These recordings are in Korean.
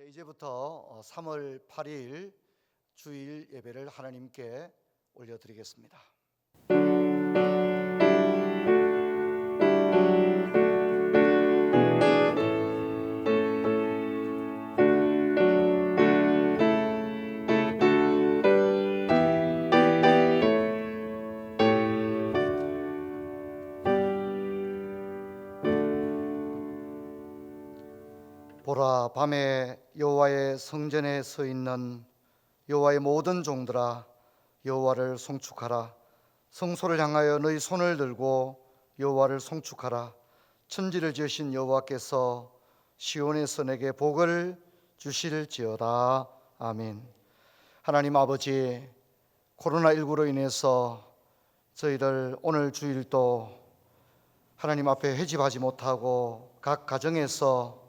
이제부터 3월 8일 주일 예배를 하나님께 올려드리겠습니다. 보라, 밤에 여호와의 성전에 서 있는 여호와의 모든 종들아, 여호와를 송축하라. 성소를 향하여 너희 손을 들고 여호와를 송축하라. 천지를 지으신 여호와께서 시온에서 내게 복을 주실지어다. 아멘. 하나님 아버지, 코로나19로 인해서 저희들 오늘 주일도 하나님 앞에 회집하지 못하고 각 가정에서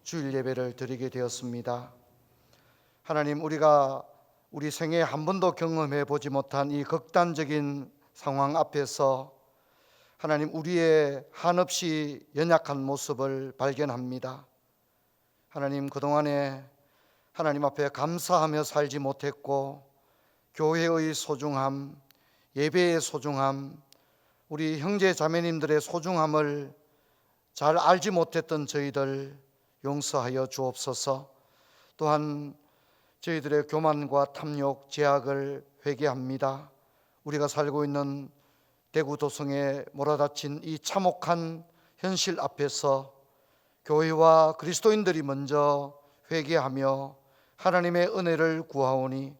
주일 예배를 드리게 되었습니다. 하나님, 우리가 우리 생애에 한 번도 경험해 보지 못한 이 극단적인 상황 앞에서 하나님, 우리의 한없이 연약한 모습을 발견합니다. 하나님, 그동안에 하나님 앞에 감사하며 살지 못했고, 교회의 소중함, 예배의 소중함, 우리 형제 자매님들의 소중함을 잘 알지 못했던 저희들 용서하여 주옵소서. 또한 저희들의 교만과 탐욕, 제약을 회개합니다. 우리가 살고 있는 대구 도성에 몰아닥친 이 참혹한 현실 앞에서 교회와 그리스도인들이 먼저 회개하며 하나님의 은혜를 구하오니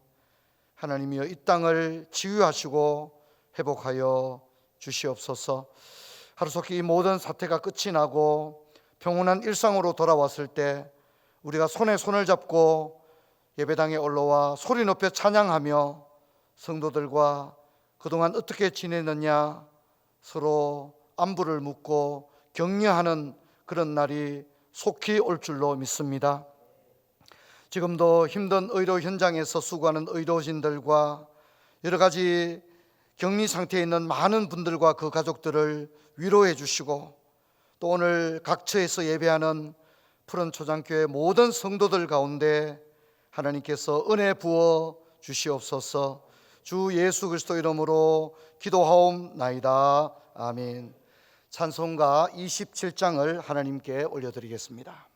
하나님이여, 이 땅을 치유하시고 회복하여 주시옵소서. 하루속히 이 모든 사태가 끝이 나고 평온한 일상으로 돌아왔을 때 우리가 손에 손을 잡고 예배당에 올라와 소리 높여 찬양하며 성도들과 그동안 어떻게 지내느냐 서로 안부를 묻고 격려하는 그런 날이 속히 올 줄로 믿습니다. 지금도 힘든 의료 현장에서 수고하는 의료진들과 여러 가지 격리 상태에 있는 많은 분들과 그 가족들을 위로해 주시고, 또 오늘 각처에서 예배하는 푸른 초장교회 모든 성도들 가운데 하나님께서 은혜 부어 주시옵소서. 주 예수 그리스도 이름으로 기도하옵나이다. 아멘. 찬송가 27장을 하나님께 올려드리겠습니다.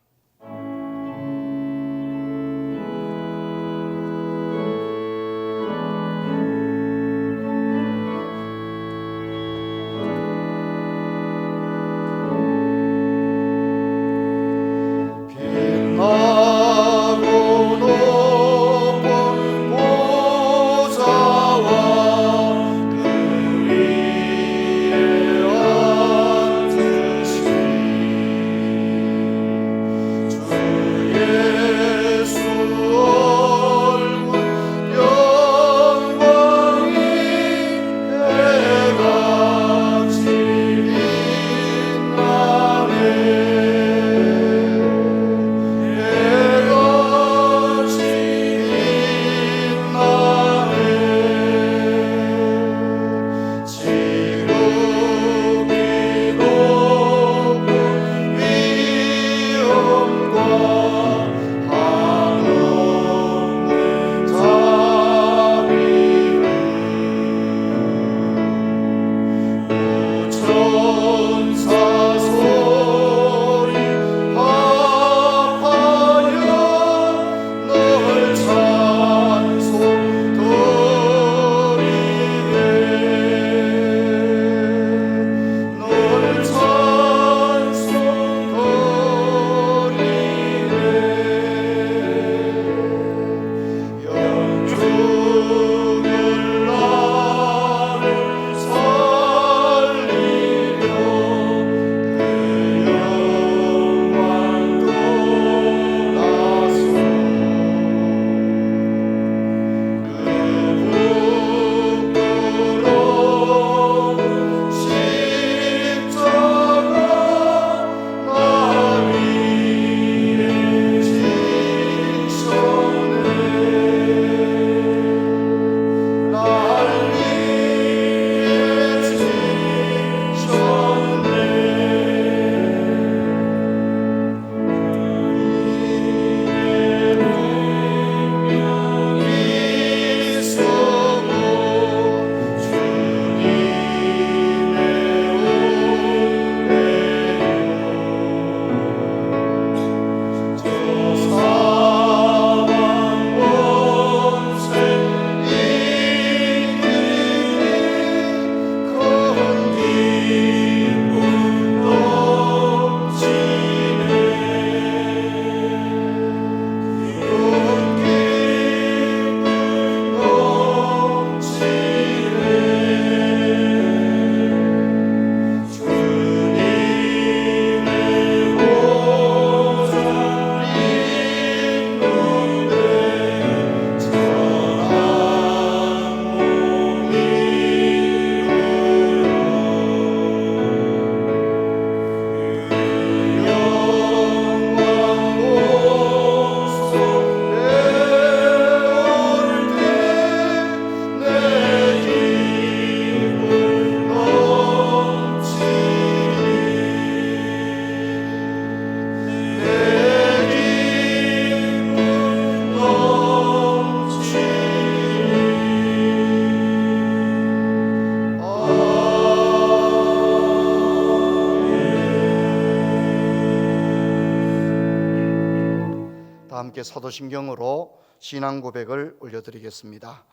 다 함께 사도신경으로 신앙 고백을 올려드리겠습니다.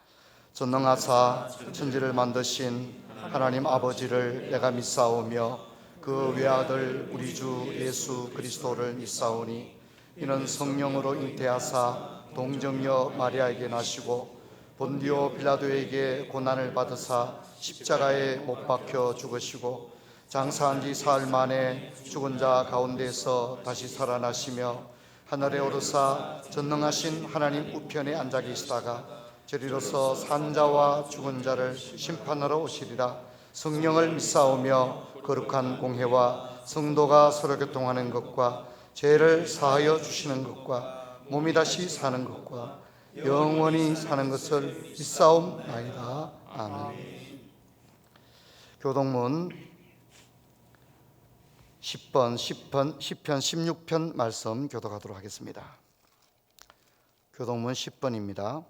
전능하사 천지를 만드신 하나님 아버지를 내가 믿사오며 그 외아들 우리 주 예수 그리스도를 믿사오니 이는 성령으로 잉태하사 동정녀 마리아에게 나시고 본디오 빌라도에게 고난을 받으사 십자가에 못 박혀 죽으시고 장사한 지 사흘 만에 죽은 자 가운데서 다시 살아나시며 하늘에 오르사 전능하신 하나님 우편에 앉아 계시다가 저리로서 산 자와 죽은 자를 심판하러 오시리라. 성령을 믿사오며 거룩한 공회와 성도가 서로 교통하는 것과 죄를 사하여 주시는 것과 몸이 다시 사는 것과 영원히 사는 것을 믿사옵나이다. 아멘. 교동문 10편, 10편, 16편 말씀 교독하도록 하겠습니다. 교동문 10번입니다.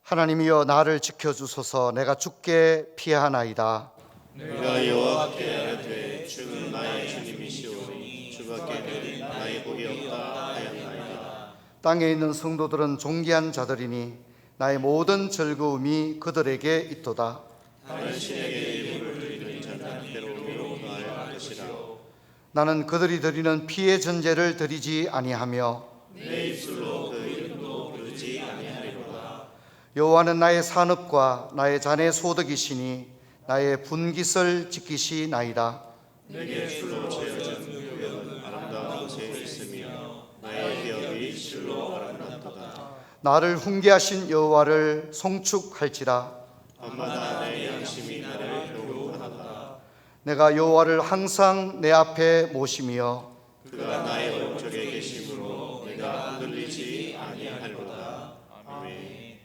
하나님이여 나를 지켜주소서. 내가 죽게 피하나이다. 내가 여호와께 아뢰되 주는 나의 주님이시오니 주밖에는 나의 복이 없다 하였나이다. 땅에 있는 성도들은 존귀한 자들이니 나의 모든 즐거움이 그들에게 있도다. 당신에게 예물을 드리는 자는 괴로움으로 나아야 할 것이라. 나는 그들이 드리는 피의 전제를 드리지 아니하며 내 입술로 그 이름도 부르지 아니하리로다. 여호와는 나의 산업과 나의 잔의 소득이시니 나의 분깃을 지키시나이다. 내게 실로 재어진 구역은 아름다운 곳에 있으며 나의 기업이 실로 아름답도다. 나를 훈계하신 여호와를 송축할지라. 밤마다 내 양심이 나를 교훈하도다. 내가 여호와를 항상 내 앞에 모시며 그가 나의 오른쪽에 계심으로 내가 흔들리지 아니하리로다. 아멘.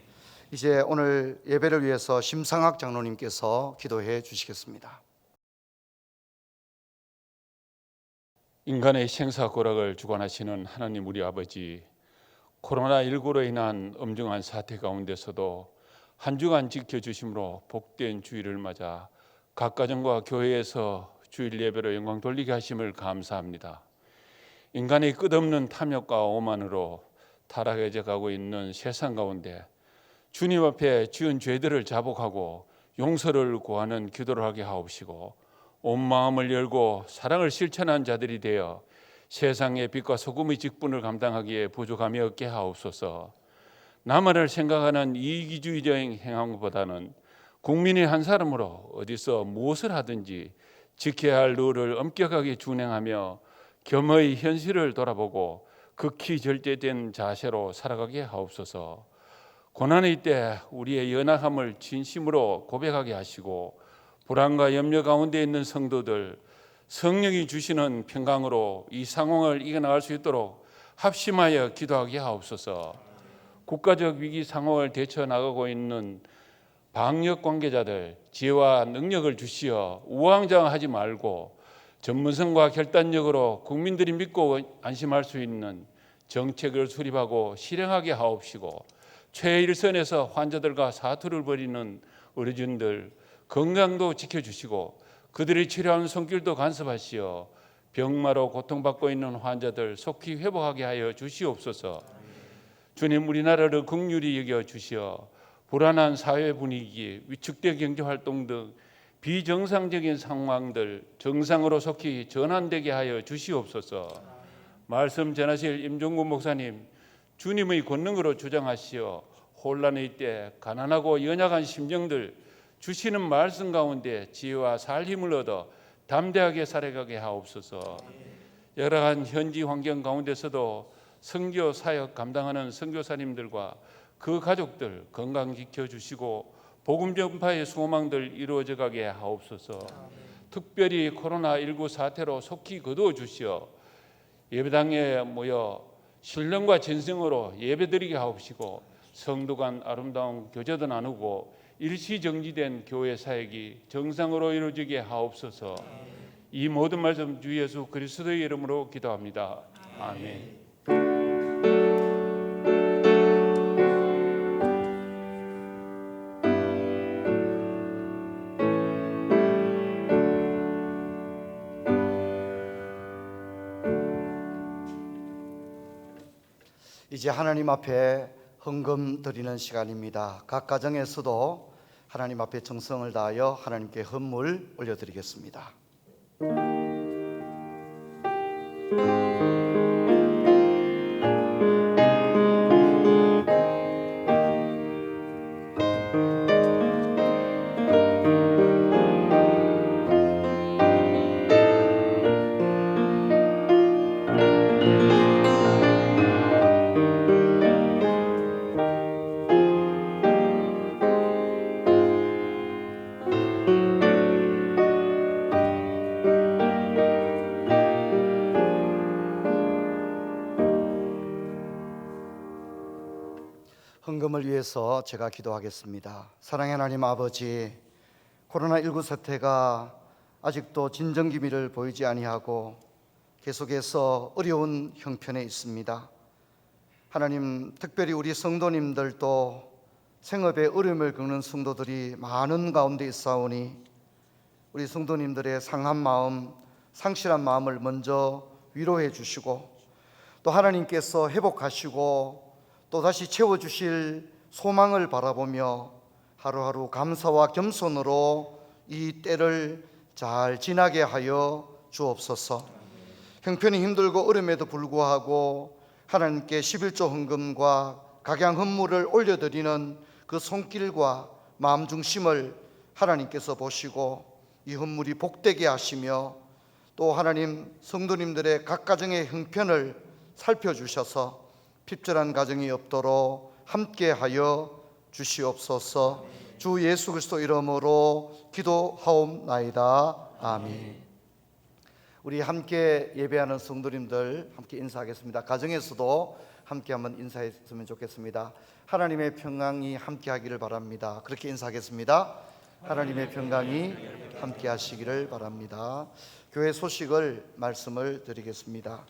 이제 오늘 예배를 위해서 심상학 장로님께서 기도해 주시겠습니다. 인간의 생사고락을 주관하시는 하나님 우리 아버지, 코로나19로 인한 엄중한 사태 가운데서도 한 주간 지켜주심으로 복된 주일을 맞아 각 가정과 교회에서 주일 예배로 영광 돌리게 하심을 감사합니다. 인간의 끝없는 탐욕과 오만으로 타락해져 가고 있는 세상 가운데 주님 앞에 지은 죄들을 자복하고 용서를 구하는 기도를 하게 하옵시고 온 마음을 열고 사랑을 실천한 자들이 되어 세상의 빛과 소금의 직분을 감당하기에 부족함이 없게 하옵소서. 나만을 생각하는 이기주의적인 행함보다는 국민의 한 사람으로 어디서 무엇을 하든지 지켜야 할 룰을 엄격하게 준행하며 겸허히 현실을 돌아보고 극히 절제된 자세로 살아가게 하옵소서. 고난의 때 우리의 연약함을 진심으로 고백하게 하시고 불안과 염려 가운데 있는 성도들 성령이 주시는 평강으로 이 상황을 이겨나갈 수 있도록 합심하여 기도하게 하옵소서. 국가적 위기 상황을 대처나가고 있는 방역 관계자들 지혜와 능력을 주시어 우왕좌왕하지 말고 전문성과 결단력으로 국민들이 믿고 안심할 수 있는 정책을 수립하고 실행하게 하옵시고 최일선에서 환자들과 사투를 벌이는 의료진들 건강도 지켜주시고 그들이 치료하는 손길도 간섭하시어 병마로 고통받고 있는 환자들 속히 회복하게 하여 주시옵소서. 주님, 우리나라를 긍휼히 여겨 주시어 불안한 사회 분위기, 위축된 경제활동 등 비정상적인 상황들 정상으로 속히 전환되게 하여 주시옵소서. 말씀 전하실 임종국 목사님, 주님의 권능으로 주장하시어 혼란의 때 가난하고 연약한 심령들 주시는 말씀 가운데 지혜와 살 힘을 얻어 담대하게 살아가게 하옵소서. 열악한 현지 환경 가운데서도 선교 사역 감당하는 선교사님들과 그 가족들 건강 지켜주시고 복음 전파의 소망들 이루어져 가게 하옵소서. 특별히 코로나19 사태로 속히 거두어 주시어 예배당에 모여 신령과 진성으로 예배드리게 하옵시고 성도 간 아름다운 교제도 나누고 일시정지된 교회 사역이 정상으로 이루어지게 하옵소서. 이 모든 말씀 주 예수 그리스도의 이름으로 기도합니다. 아멘. 이제 하나님 앞에 헌금 드리는 시간입니다. 각 가정에서도 하나님 앞에 정성을 다하여 하나님께 헌물 올려드리겠습니다. 헌금을 위해서 제가 기도하겠습니다. 사랑의 하나님 아버지, 코로나19 사태가 아직도 진정기미를 보이지 아니하고 계속해서 어려운 형편에 있습니다. 하나님, 특별히 우리 성도님들도 생업에 어려움을 겪는 성도들이 많은 가운데 있사오니 우리 성도님들의 상한 마음, 상실한 마음을 먼저 위로해 주시고 또 하나님께서 회복하시고 또다시 채워주실 소망을 바라보며 하루하루 감사와 겸손으로 이 때를 잘 지나게 하여 주옵소서. 형편이 힘들고 어려움에도 불구하고 하나님께 11조 헌금과 각양 헌물을 올려드리는 그 손길과 마음 중심을 하나님께서 보시고 이 헌물이 복되게 하시며 또 하나님 성도님들의 각 가정의 형편을 살펴주셔서 핍절한 가정이 없도록 함께하여 주시옵소서. 주 예수 그리스도 이름으로 기도하옵나이다. 아멘. 우리 함께 예배하는 성도님들 함께 인사하겠습니다. 가정에서도 함께 한번 인사했으면 좋겠습니다. 하나님의 평강이 함께하기를 바랍니다. 그렇게 인사하겠습니다. 하나님의 평강이 함께하시기를 바랍니다. 교회 소식을 말씀을 드리겠습니다.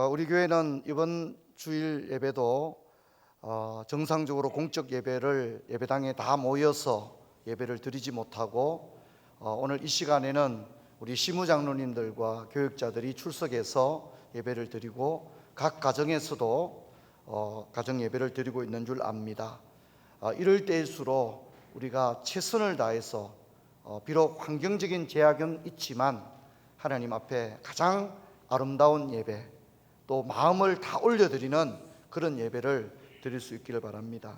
우리 교회는 이번 주일 예배도 정상적으로 공적 예배를 예배당에 다 모여서 예배를 드리지 못하고 오늘 이 시간에는 우리 시무장로님들과 교육자들이 출석해서 예배를 드리고 각 가정에서도 가정 예배를 드리고 있는 줄 압니다. 이럴 때일수록 우리가 최선을 다해서 비록 환경적인 제약은 있지만 하나님 앞에 가장 아름다운 예배 또 마음을 다 올려드리는 그런 예배를 드릴 수 있기를 바랍니다.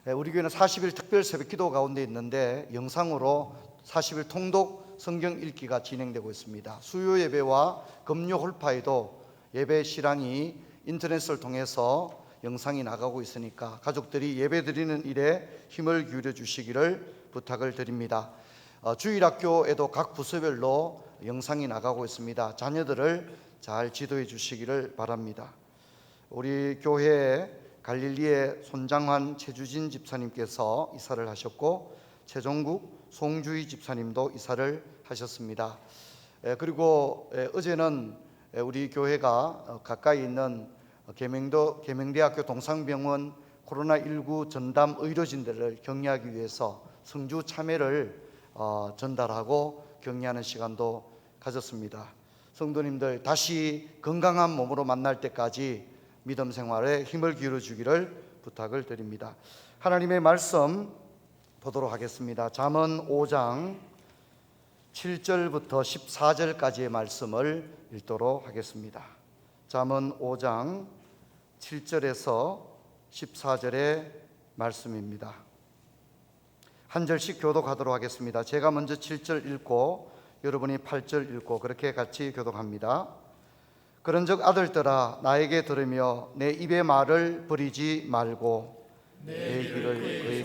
우리 교회는 40일 특별 새벽 기도 가운데 있는데 영상으로 40일 통독 성경 읽기가 진행되고 있습니다. 수요 예배와 금요 홀파에도 예배 실황이 인터넷을 통해서 영상이 나가고 있으니까 가족들이 예배 드리는 일에 힘을 기울여 주시기를 부탁을 드립니다. 주일학교에도 각 부서별로 영상이 나가고 있습니다. 자녀들을 잘 지도해 주시기를 바랍니다. 우리 교회에 갈릴리의 손장환 최주진 집사님께서 이사를 하셨고 최종국 송주희 집사님도 이사를 하셨습니다. 그리고 어제는 우리 교회가 가까이 있는 계명대학교 동상병원 코로나19 전담 의료진들을 격려하기 위해서 성주 참외를 전달하고 격려하는 시간도 가졌습니다. 성도님들 다시 건강한 몸으로 만날 때까지 믿음 생활에 힘을 기울여 주기를 부탁을 드립니다. 하나님의 말씀 보도록 하겠습니다. 잠언 5장 7절부터 14절까지의 말씀을 읽도록 하겠습니다. 잠언 5장 7절에서 14절의 말씀입니다. 한 절씩 교독하도록 하겠습니다. 제가 먼저 7절 읽고 여러분이 8절 읽고 그렇게 같이 교독합니다. 그런즉 아들들아 나에게 들으며 내 입의 말을 버리지 말고 내 길을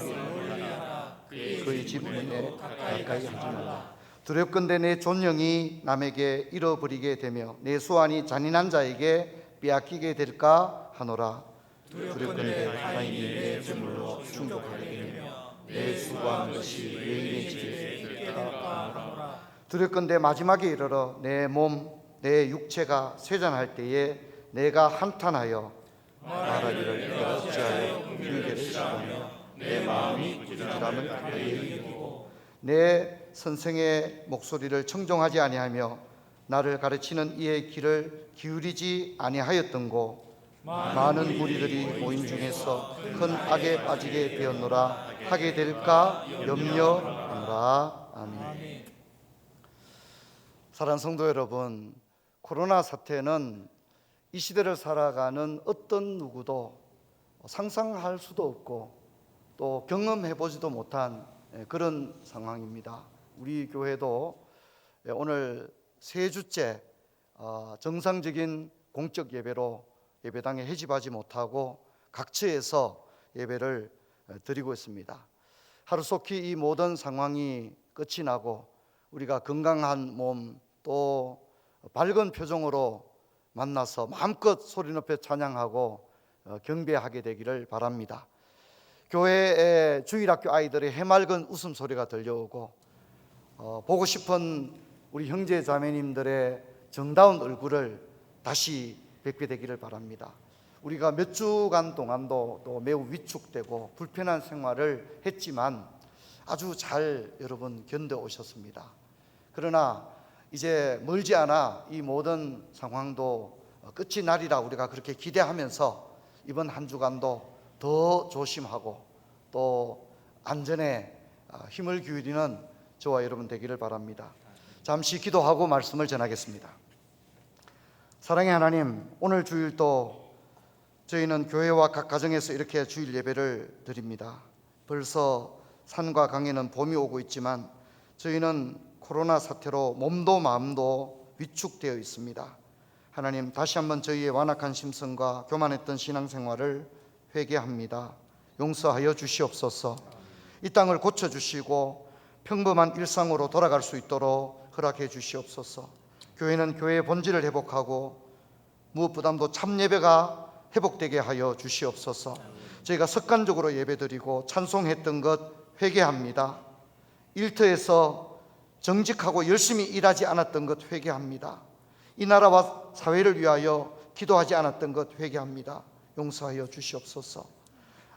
그의 집 문에 가까이 하지 말라. 두렵건대 내 존영이 남에게 잃어버리게 되며 내 수완이 잔인한 자에게 빼앗기게 될까 하노라. 두렵건대 하나님이 내 재물로 충족하게 되며 내 수고한 것이 외인의 집에 될까 하노라. 두렵건대 마지막에 이르러 내 몸, 내 육체가 쇠잔할 때에 내가 한탄하여 말하기를 내가 어찌하여 흉계를 시하며 내 마음이 부지런함을 그에게 이기고 내 선생의 목소리를 청종하지 아니하며 나를 가르치는 이의 귀를 기울이지 아니하였던고 많은 무리들이 모임 중에서 큰 악에 빠지게 되었노라 하게 될까 염려하노라. 아멘. 사랑하는 성도 여러분, 코로나 사태는 이 시대를 살아가는 어떤 누구도 상상할 수도 없고 또 경험해 보지도 못한 그런 상황입니다. 우리 교회도 오늘 세 주째 정상적인 공적 예배로 예배당에 해집하지 못하고 각처에서 예배를 드리고 있습니다. 하루속히 이 모든 상황이 끝이 나고 우리가 건강한 몸 또 밝은 표정으로 만나서 마음껏 소리 높여 찬양하고 경배하게 되기를 바랍니다. 교회의 주일학교 아이들의 해맑은 웃음소리가 들려오고 보고 싶은 우리 형제 자매님들의 정다운 얼굴을 다시 뵙게 되기를 바랍니다. 우리가 몇 주간 동안도 또 매우 위축되고 불편한 생활을 했지만 아주 잘 여러분 견뎌오셨습니다. 그러나 이제 멀지 않아 이 모든 상황도 끝이 나리라 우리가 그렇게 기대하면서 이번 한 주간도 더 조심하고 또 안전에 힘을 기울이는 저와 여러분 되기를 바랍니다. 잠시 기도하고 말씀을 전하겠습니다. 사랑의 하나님, 오늘 주일도 저희는 교회와 각 가정에서 이렇게 주일 예배를 드립니다. 벌써 산과 강에는 봄이 오고 있지만 저희는 코로나 사태로 몸도 마음도 위축되어 있습니다. 하나님, 다시 한번 저희의 완악한 심성과 교만했던 신앙생활을 회개합니다. 용서하여 주시옵소서. 이 땅을 고쳐주시고 평범한 일상으로 돌아갈 수 있도록 허락해 주시옵소서. 교회는 교회의 본질을 회복하고 무엇보다도 참예배가 회복되게 하여 주시옵소서. 저희가 습관적으로 예배드리고 찬송했던 것 회개합니다. 일터에서 정직하고 열심히 일하지 않았던 것 회개합니다. 이 나라와 사회를 위하여 기도하지 않았던 것 회개합니다. 용서하여 주시옵소서.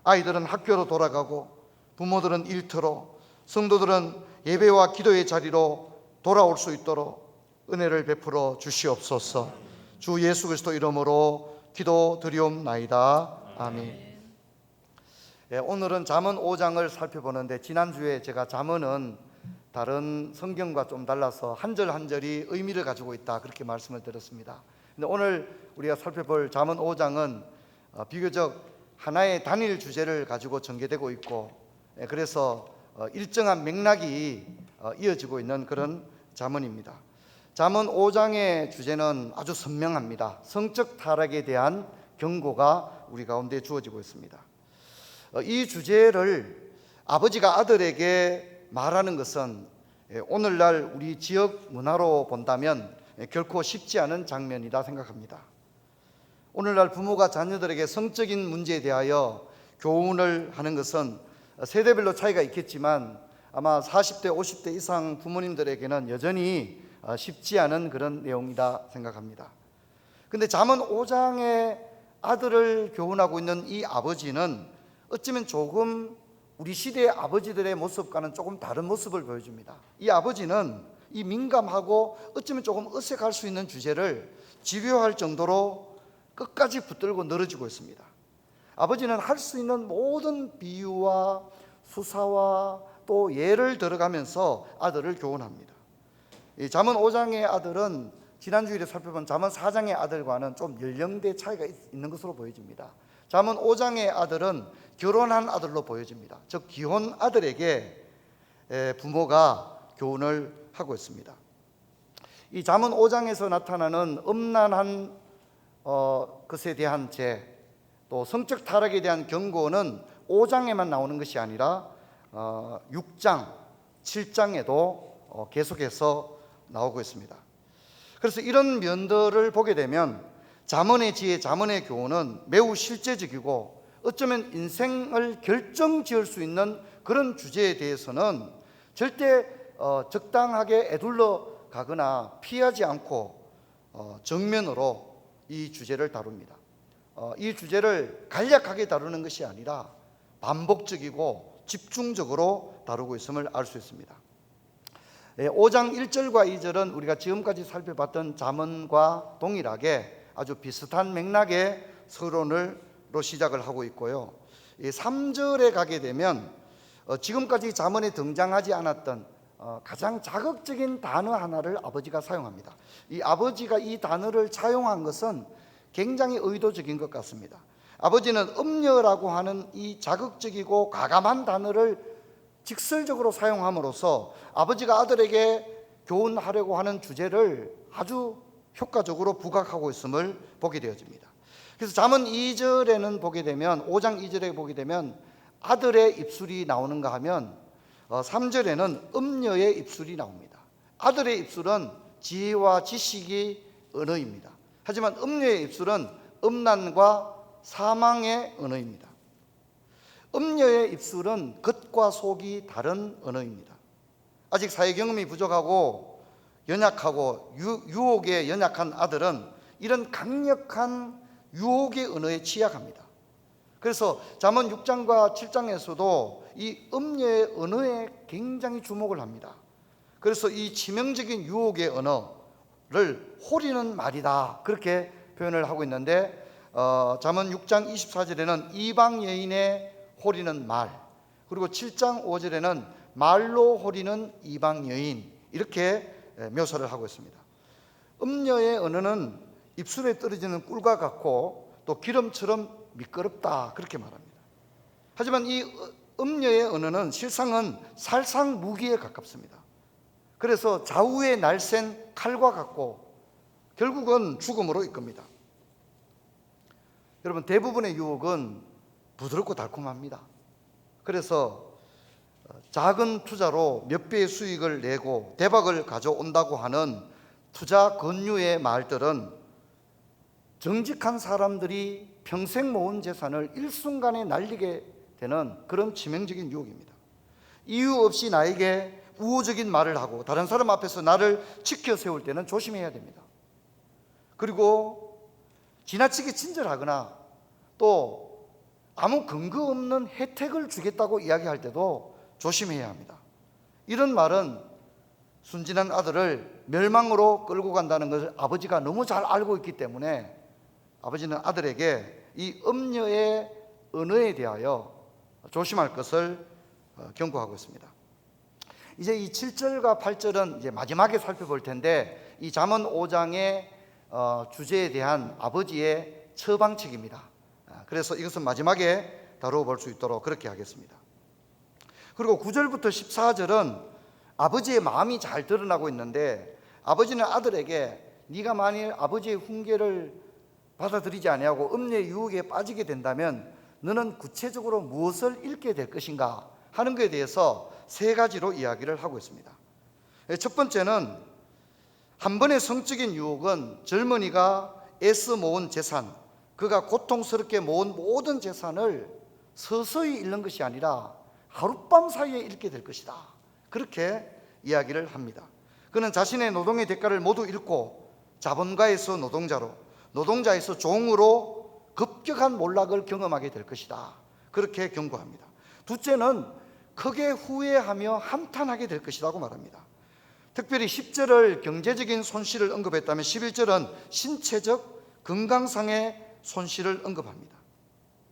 아이들은 학교로 돌아가고 부모들은 일터로, 성도들은 예배와 기도의 자리로 돌아올 수 있도록 은혜를 베풀어 주시옵소서. 주 예수 그리스도 이름으로 기도드리옵나이다. 아멘. 오늘은 잠언 5장을 살펴보는데 지난주에 제가 잠언은 다른 성경과 좀 달라서 한 절 한 절이 의미를 가지고 있다 그렇게 말씀을 드렸습니다. 근데 오늘 우리가 살펴볼 잠언 5장은 비교적 하나의 단일 주제를 가지고 전개되고 있고 그래서 일정한 맥락이 이어지고 있는 그런 잠언입니다. 잠언 5장의 주제는 아주 선명합니다. 성적 타락에 대한 경고가 우리 가운데 주어지고 있습니다. 이 주제를 아버지가 아들에게 말하는 것은 오늘날 우리 지역 문화로 본다면 결코 쉽지 않은 장면이다 생각합니다. 오늘날 부모가 자녀들에게 성적인 문제에 대하여 교훈을 하는 것은 세대별로 차이가 있겠지만 아마 40대, 50대 이상 부모님들에게는 여전히 쉽지 않은 그런 내용이다 생각합니다. 근데 잠언 5장의 아들을 교훈하고 있는 이 아버지는 어쩌면 조금 우리 시대의 아버지들의 모습과는 조금 다른 모습을 보여줍니다. 이 아버지는 이 민감하고 어쩌면 조금 어색할 수 있는 주제를 집요할 정도로 끝까지 붙들고 늘어지고 있습니다. 아버지는 할 수 있는 모든 비유와 수사와 또 예를 들어가면서 아들을 교훈합니다. 이 잠언 5장의 아들은 지난주일에 살펴본 잠언 4장의 아들과는 좀 연령대 차이가 있는 것으로 보여집니다. 잠언 5장의 아들은 결혼한 아들로 보여집니다. 즉 기혼 아들에게 부모가 교훈을 하고 있습니다. 이 잠언 5장에서 나타나는 음란한 것에 대한 죄, 또 성적 타락에 대한 경고는 5장에만 나오는 것이 아니라 6장, 7장에도 계속해서 나오고 있습니다. 그래서 이런 면들을 보게 되면 잠언의 지혜, 잠언의 교훈은 매우 실제적이고 어쩌면 인생을 결정지을 수 있는 그런 주제에 대해서는 절대 적당하게 에둘러 가거나 피하지 않고 정면으로 이 주제를 다룹니다. 이 주제를 간략하게 다루는 것이 아니라 반복적이고 집중적으로 다루고 있음을 알 수 있습니다. 5장 1절과 2절은 우리가 지금까지 살펴봤던 잠언과 동일하게 아주 비슷한 맥락의 서론으로 시작을 하고 있고요. 이 3절에 가게 되면 지금까지 잠언에 등장하지 않았던 가장 자극적인 단어 하나를 아버지가 사용합니다. 이 아버지가 이 단어를 사용한 것은 굉장히 의도적인 것 같습니다. 아버지는 음녀라고 하는 이 자극적이고 과감한 단어를 직설적으로 사용함으로써 아버지가 아들에게 교훈하려고 하는 주제를 아주 효과적으로 부각하고 있음을 보게 되어집니다. 그래서 잠언 2절에는 보게 되면 5장 2절에 보게 되면 아들의 입술이 나오는가 하면 3절에는 음녀의 입술이 나옵니다. 아들의 입술은 지혜와 지식이 언어입니다. 하지만 음녀의 입술은 음란과 사망의 언어입니다. 음녀의 입술은 겉과 속이 다른 언어입니다. 아직 사회 경험이 부족하고 연약하고 유혹에 연약한 아들은 이런 강력한 유혹의 언어에 취약합니다. 그래서 잠언 6장과 7장에서도 이 음녀의 언어에 굉장히 주목을 합니다. 그래서 이 치명적인 유혹의 언어를 호리는 말이다, 그렇게 표현을 하고 있는데 잠언 6장 24절에는 이방 여인의 호리는 말, 그리고 7장 5절에는 말로 호리는 이방 여인, 이렇게 묘사를 하고 있습니다. 음녀의 언어는 입술에 떨어지는 꿀과 같고 또 기름처럼 미끄럽다, 그렇게 말합니다. 하지만 이 음녀의 언어는 실상은 살상무기에 가깝습니다. 그래서 좌우에 날쌘 칼과 같고 결국은 죽음으로 이끕니다. 여러분, 대부분의 유혹은 부드럽고 달콤합니다. 그래서 작은 투자로 몇 배의 수익을 내고 대박을 가져온다고 하는 투자 권유의 말들은 정직한 사람들이 평생 모은 재산을 일순간에 날리게 되는 그런 치명적인 유혹입니다. 이유 없이 나에게 우호적인 말을 하고 다른 사람 앞에서 나를 지켜 세울 때는 조심해야 됩니다. 그리고 지나치게 친절하거나 또 아무 근거 없는 혜택을 주겠다고 이야기할 때도 조심해야 합니다. 이런 말은 순진한 아들을 멸망으로 끌고 간다는 것을 아버지가 너무 잘 알고 있기 때문에 아버지는 아들에게 이 음녀의 언어에 대하여 조심할 것을 경고하고 있습니다. 이제 이 7절과 8절은 이제 마지막에 살펴볼 텐데 이 잠언 5장의 주제에 대한 아버지의 처방책입니다. 그래서 이것은 마지막에 다루어 수 있도록 그렇게 하겠습니다. 그리고 9절부터 14절은 아버지의 마음이 잘 드러나고 있는데 아버지는 아들에게 네가 만일 아버지의 훈계를 받아들이지 아니하고 음녀의 유혹에 빠지게 된다면 너는 구체적으로 무엇을 잃게 될 것인가 하는 것에 대해서 세 가지로 이야기를 하고 있습니다. 첫 번째는 한 번의 성적인 유혹은 젊은이가 애써 모은 재산, 그가 고통스럽게 모은 모든 재산을 서서히 잃는 것이 아니라 하룻밤 사이에 잃게 될 것이다, 그렇게 이야기를 합니다. 그는 자신의 노동의 대가를 모두 잃고 자본가에서 노동자로, 노동자에서 종으로 급격한 몰락을 경험하게 될 것이다, 그렇게 경고합니다. 둘째는 크게 후회하며 한탄하게 될 것이라고 말합니다. 특별히 10절을 경제적인 손실을 언급했다면 11절은 신체적 건강상의 손실을 언급합니다.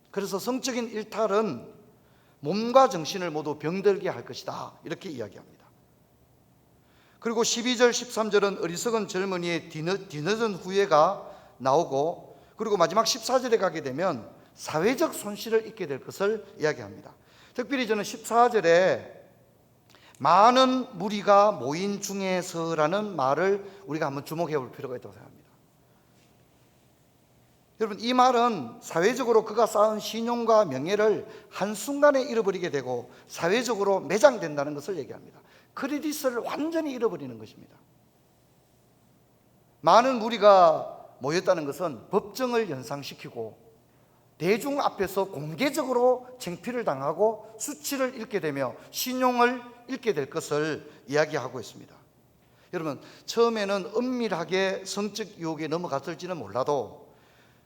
그래서 성적인 일탈은 몸과 정신을 모두 병들게 할 것이다, 이렇게 이야기합니다. 그리고 12절 13절은 어리석은 젊은이의 뒤늦은 후회가 나오고, 그리고 마지막 14절에 가게 되면 사회적 손실을 입게 될 것을 이야기합니다. 특별히 저는 14절에 많은 무리가 모인 중에서라는 말을 우리가 한번 주목해 볼 필요가 있다고 생각합니다. 여러분, 이 말은 사회적으로 그가 쌓은 신용과 명예를 한순간에 잃어버리게 되고 사회적으로 매장된다는 것을 얘기합니다. 크레딧을 완전히 잃어버리는 것입니다. 많은 무리가 모였다는 것은 법정을 연상시키고 대중 앞에서 공개적으로 창피를 당하고 수치를 잃게 되며 신용을 잃게 될 것을 이야기하고 있습니다. 여러분, 처음에는 은밀하게 성적 유혹에 넘어갔을지는 몰라도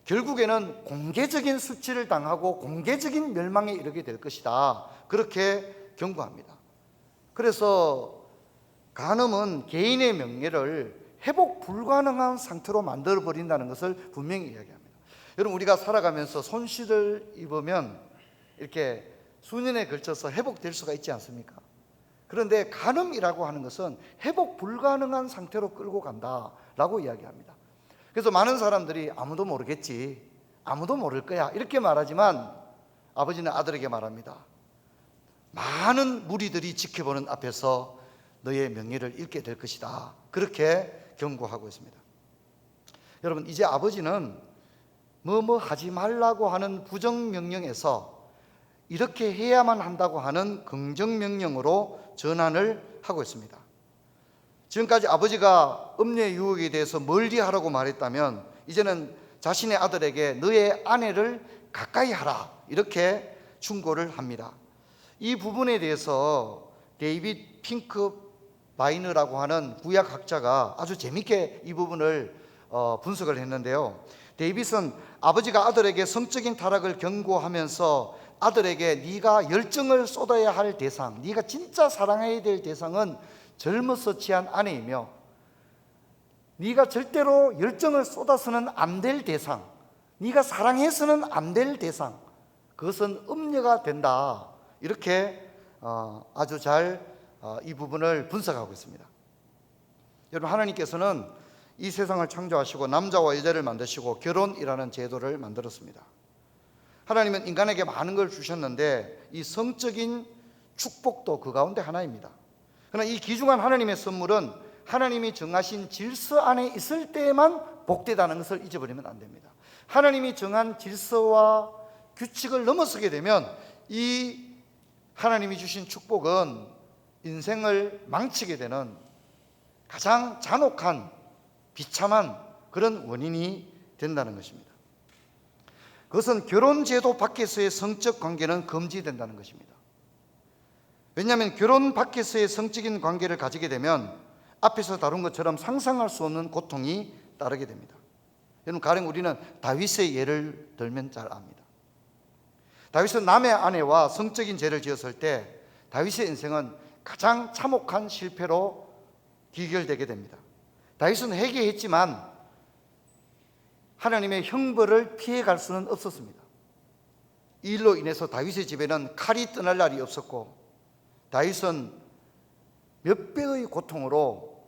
결국에는 공개적인 수치를 당하고 공개적인 멸망에 이르게 될 것이다, 그렇게 경고합니다. 그래서 간음은 개인의 명예를 회복 불가능한 상태로 만들어버린다는 것을 분명히 이야기합니다. 여러분, 우리가 살아가면서 손실을 입으면 이렇게 수년에 걸쳐서 회복될 수가 있지 않습니까? 그런데 간음이라고 하는 것은 회복 불가능한 상태로 끌고 간다라고 이야기합니다. 그래서 많은 사람들이 아무도 모르겠지, 아무도 모를 거야 이렇게 말하지만 아버지는 아들에게 말합니다. 많은 무리들이 지켜보는 앞에서 너의 명예를 잃게 될 것이다, 그렇게 경고하고 있습니다. 여러분, 이제 아버지는 뭐뭐 하지 말라고 하는 부정명령에서 이렇게 해야만 한다고 하는 긍정명령으로 전환을 하고 있습니다. 지금까지 아버지가 음녀의 유혹에 대해서 멀리하라고 말했다면 이제는 자신의 아들에게 너의 아내를 가까이 하라 이렇게 충고를 합니다. 이 부분에 대해서 데이빗 핑크바이너라고 하는 구약학자가 아주 재밌게 이 부분을 분석을 했는데요. 데이빗은 아버지가 아들에게 성적인 타락을 경고하면서 아들에게 네가 열정을 쏟아야 할 대상, 네가 진짜 사랑해야 될 대상은 젊어서 취한 아내이며 네가 절대로 열정을 쏟아서는 안 될 대상, 네가 사랑해서는 안 될 대상, 그것은 음녀가 된다, 이렇게 아주 잘 이 부분을 분석하고 있습니다. 여러분, 하나님께서는 이 세상을 창조하시고 남자와 여자를 만드시고 결혼이라는 제도를 만들었습니다. 하나님은 인간에게 많은 걸 주셨는데 이 성적인 축복도 그 가운데 하나입니다. 그러나 이 귀중한 하나님의 선물은 하나님이 정하신 질서 안에 있을 때에만 복되다는 것을 잊어버리면 안 됩니다. 하나님이 정한 질서와 규칙을 넘어서게 되면 이 하나님이 주신 축복은 인생을 망치게 되는 가장 잔혹한 비참한 그런 원인이 된다는 것입니다. 그것은 결혼제도 밖에서의 성적 관계는 금지된다는 것입니다. 왜냐하면 결혼 밖에서의 성적인 관계를 가지게 되면 앞에서 다룬 것처럼 상상할 수 없는 고통이 따르게 됩니다. 여러분, 가령 우리는 다윗의 예를 들면 잘 압니다. 다윗은 남의 아내와 성적인 죄를 지었을 때 다윗의 인생은 가장 참혹한 실패로 귀결되게 됩니다. 다윗은 회개했지만 하나님의 형벌을 피해갈 수는 없었습니다. 이 일로 인해서 다윗의 집에는 칼이 떠날 날이 없었고 다윗은 몇 배의 고통으로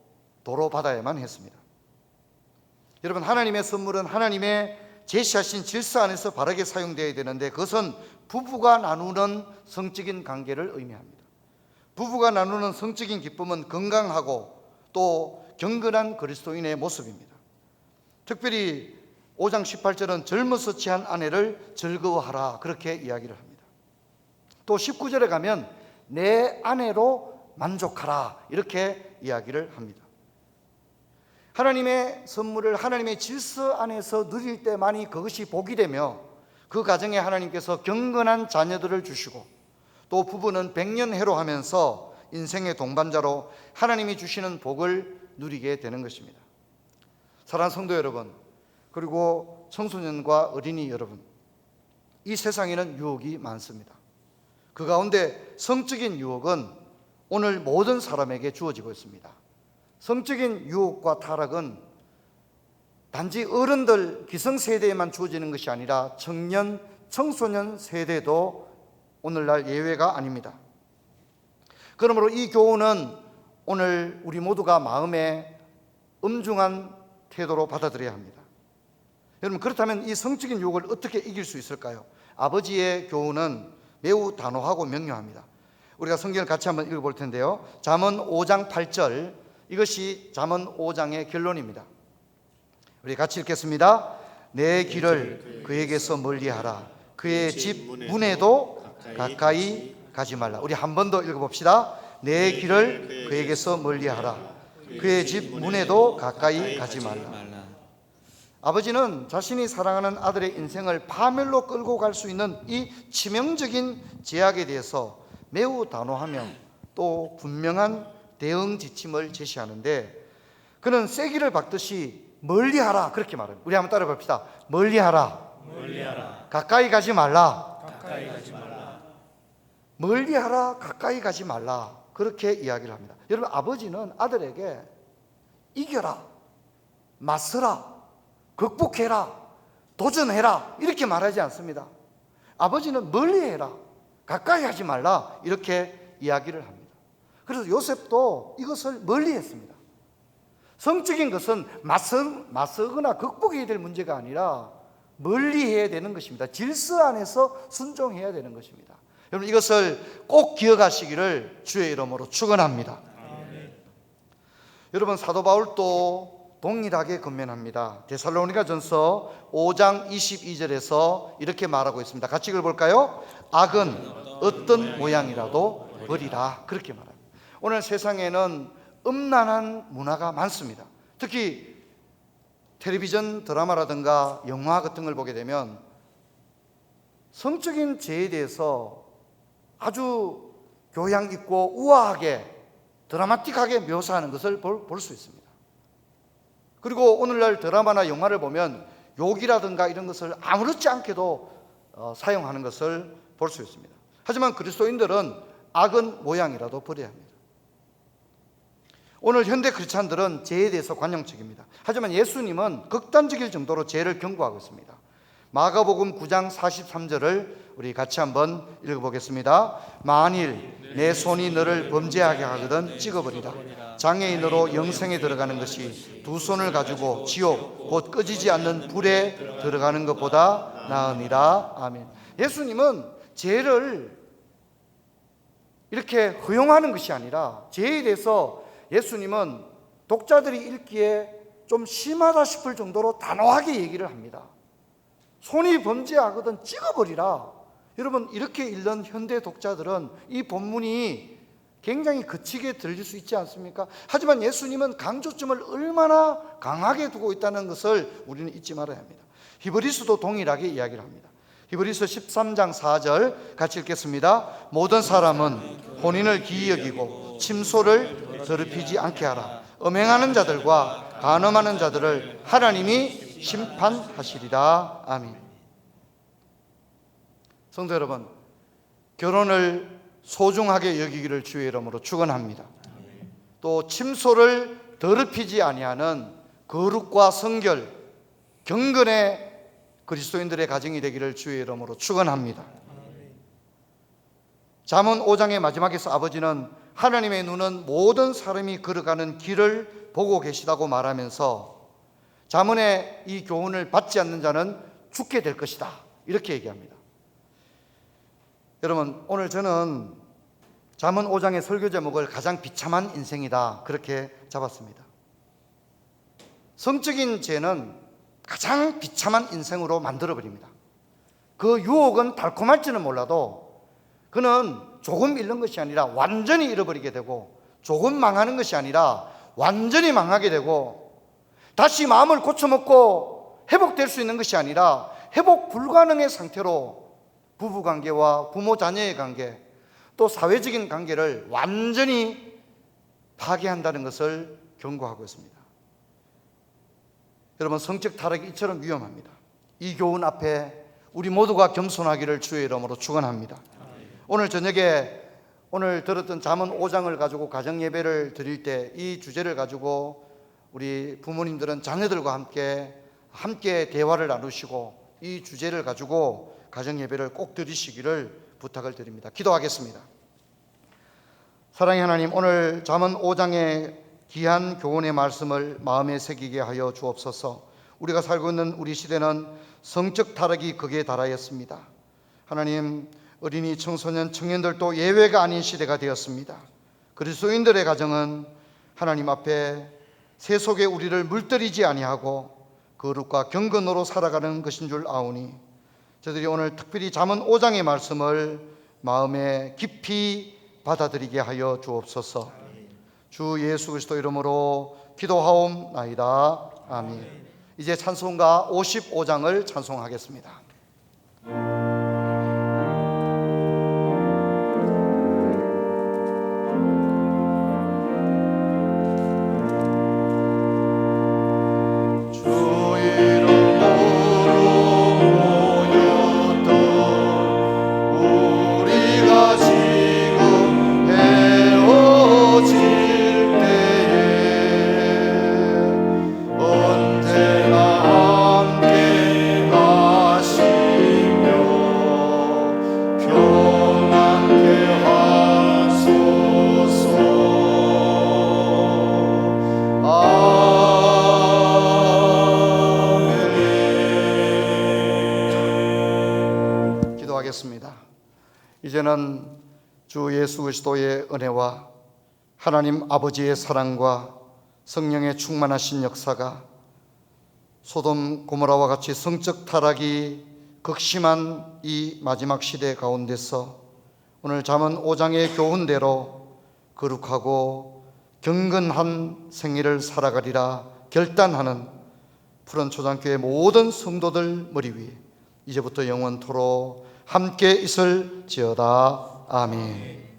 도로받아야만 했습니다. 여러분, 하나님의 선물은 하나님의 제시하신 질서 안에서 바르게 사용되어야 되는데 그것은 부부가 나누는 성적인 관계를 의미합니다. 부부가 나누는 성적인 기쁨은 건강하고 또 경건한 그리스도인의 모습입니다. 특별히 5장 18절은 젊어서 취한 아내를 즐거워하라 그렇게 이야기를 합니다. 또 19절에 가면 내 아내로 만족하라 이렇게 이야기를 합니다. 하나님의 선물을 하나님의 질서 안에서 누릴 때만이 그것이 복이 되며 그 가정에 하나님께서 경건한 자녀들을 주시고 또 부부는 백년해로하면서 인생의 동반자로 하나님이 주시는 복을 누리게 되는 것입니다. 사랑하는 성도 여러분, 그리고 청소년과 어린이 여러분, 이 세상에는 유혹이 많습니다. 그 가운데 성적인 유혹은 오늘 모든 사람에게 주어지고 있습니다. 성적인 유혹과 타락은 단지 어른들 기성세대에만 주어지는 것이 아니라 청년, 청소년 세대도 오늘날 예외가 아닙니다. 그러므로 이 교훈은 오늘 우리 모두가 마음에 엄중한 태도로 받아들여야 합니다. 여러분, 그렇다면 이 성적인 유혹을 어떻게 이길 수 있을까요? 아버지의 교훈은 매우 단호하고 명료합니다. 우리가 성경을 같이 한번 읽어볼 텐데요. 잠언 5장 8절, 이것이 잠언 5장의 결론입니다. 우리 같이 읽겠습니다. 내 길을 그에게서 멀리하라. 그의 집 문에도 가까이 가지 말라. 우리 한 번 더 읽어봅시다. 내 길을 그에게서 멀리하라. 그의 집 문에도 가까이 가지 말라. 아버지는 자신이 사랑하는 아들의 인생을 파멸로 끌고 갈 수 있는 이 치명적인 제약에 대해서 매우 단호하며 또 분명한 대응 지침을 제시하는데 그는 쐐기를 박듯이 멀리하라 그렇게 말합니다. 우리 한번 따라 봅시다. 멀리하라. 멀리하라. 가까이 가지 말라. 가까이 가지 말라. 멀리하라. 가까이 가지 말라. 그렇게 이야기를 합니다. 여러분, 아버지는 아들에게 이겨라, 맞서라, 극복해라, 도전해라 이렇게 말하지 않습니다. 아버지는 멀리 해라, 가까이 하지 말라 이렇게 이야기를 합니다. 그래서 요셉도 이것을 멀리 했습니다. 성적인 것은 맞서거나 극복해야 될 문제가 아니라 멀리 해야 되는 것입니다. 질서 안에서 순종해야 되는 것입니다. 여러분, 이것을 꼭 기억하시기를 주의 이름으로 축원합니다. 여러분, 사도 바울도 동일하게 권면합니다. 데살로니가전서 5장 22절에서 이렇게 말하고 있습니다. 같이 읽어볼까요? 악은 어떤 모양이라도 버리라, 그렇게 말합니다. 오늘 세상에는 음란한 문화가 많습니다. 특히 텔레비전 드라마라든가 영화 같은 걸 보게 되면 성적인 죄에 대해서 아주 교양 있고 우아하게 드라마틱하게 묘사하는 것을 볼 수 있습니다. 그리고 오늘날 드라마나 영화를 보면 욕이라든가 이런 것을 아무렇지 않게도 사용하는 것을 볼 수 있습니다. 하지만 그리스도인들은 악은 모양이라도 버려야 합니다. 오늘 현대 크리스찬들은 죄에 대해서 관용적입니다. 하지만 예수님은 극단적일 정도로 죄를 경고하고 있습니다. 마가복음 9장 43절을 우리 같이 한번 읽어보겠습니다. 만일 내 손이 너를 범죄하게 하거든 찍어버리라. 장애인으로 영생에 들어가는 것이 두 손을 가지고 지옥 곧 끄지지 않는 불에 들어가는 것보다 나으니라. 아멘. 예수님은 죄를 이렇게 허용하는 것이 아니라 죄에 대해서 예수님은 독자들이 읽기에 좀 심하다 싶을 정도로 단호하게 얘기를 합니다. 손이 범죄하거든 찍어버리라. 여러분, 이렇게 읽는 현대 독자들은 이 본문이 굉장히 거치게 들릴 수 있지 않습니까? 하지만 예수님은 강조점을 얼마나 강하게 두고 있다는 것을 우리는 잊지 말아야 합니다. 히브리서도 동일하게 이야기를 합니다. 히브리서 13장 4절 같이 읽겠습니다. 모든 사람은 본인을 기이 여기고 침소를 더럽히지 않게 하라. 음행하는 자들과 간음하는 자들을 하나님이 심판하시리라. 아멘. 성도 여러분, 결혼을 소중하게 여기기를 주의 이름으로 축원합니다. 또 침소를 더럽히지 아니하는 거룩과 성결, 경건의 그리스도인들의 가정이 되기를 주의 이름으로 축원합니다. 잠언 5장의 마지막에서 아버지는 하나님의 눈은 모든 사람이 걸어가는 길을 보고 계시다고 말하면서 잠언의 이 교훈을 받지 않는 자는 죽게 될 것이다, 이렇게 얘기합니다. 여러분, 오늘 저는 잠언 5장의 설교 제목을 가장 비참한 인생이다, 그렇게 잡았습니다. 성적인 죄는 가장 비참한 인생으로 만들어버립니다. 그 유혹은 달콤할지는 몰라도 그는 조금 잃는 것이 아니라 완전히 잃어버리게 되고, 조금 망하는 것이 아니라 완전히 망하게 되고, 다시 마음을 고쳐먹고 회복될 수 있는 것이 아니라 회복 불가능의 상태로 부부관계와 부모 자녀의 관계, 또 사회적인 관계를 완전히 파괴한다는 것을 경고하고 있습니다. 여러분, 성적 타락이 이처럼 위험합니다. 이 교훈 앞에 우리 모두가 겸손하기를 주의 이름으로 축원합니다. 오늘 저녁에 오늘 들었던 잠언 5장을 가지고 가정 예배를 드릴 때 이 주제를 가지고 우리 부모님들은 자녀들과 함께 대화를 나누시고 이 주제를 가지고 가정 예배를 꼭 드리시기를 부탁을 드립니다. 기도하겠습니다. 사랑의 하나님, 오늘 잠언 5장의 귀한 교훈의 말씀을 마음에 새기게 하여 주옵소서. 우리가 살고 있는 우리 시대는 성적 타락이 극에 달하였습니다. 하나님, 어린이, 청소년, 청년들도 예외가 아닌 시대가 되었습니다. 그리스도인들의 가정은 하나님 앞에 세속에 우리를 물들이지 아니하고 거룩과 경건으로 살아가는 것인 줄 아오니 저들이 오늘 특별히 잠언 5장의 말씀을 마음에 깊이 받아들이게 하여 주옵소서. 주 예수 그리스도 이름으로 기도하옵나이다. 아멘. 이제 찬송가 55장을 찬송하겠습니다. 언제나 함께 기도하겠습니다. 이제는 주 예수 그리스도의 은혜와 하나님 아버지의 사랑과 성령의 충만하신 역사가 소돔 고모라와 같이 성적 타락이 극심한 이 마지막 시대 가운데서 오늘 잠언 5장의 교훈대로 거룩하고 경건한 생애를 살아가리라 결단하는 푸른 초장교회 모든 성도들 머리 위에 이제부터 영원토록 함께 있을지어다. 아멘.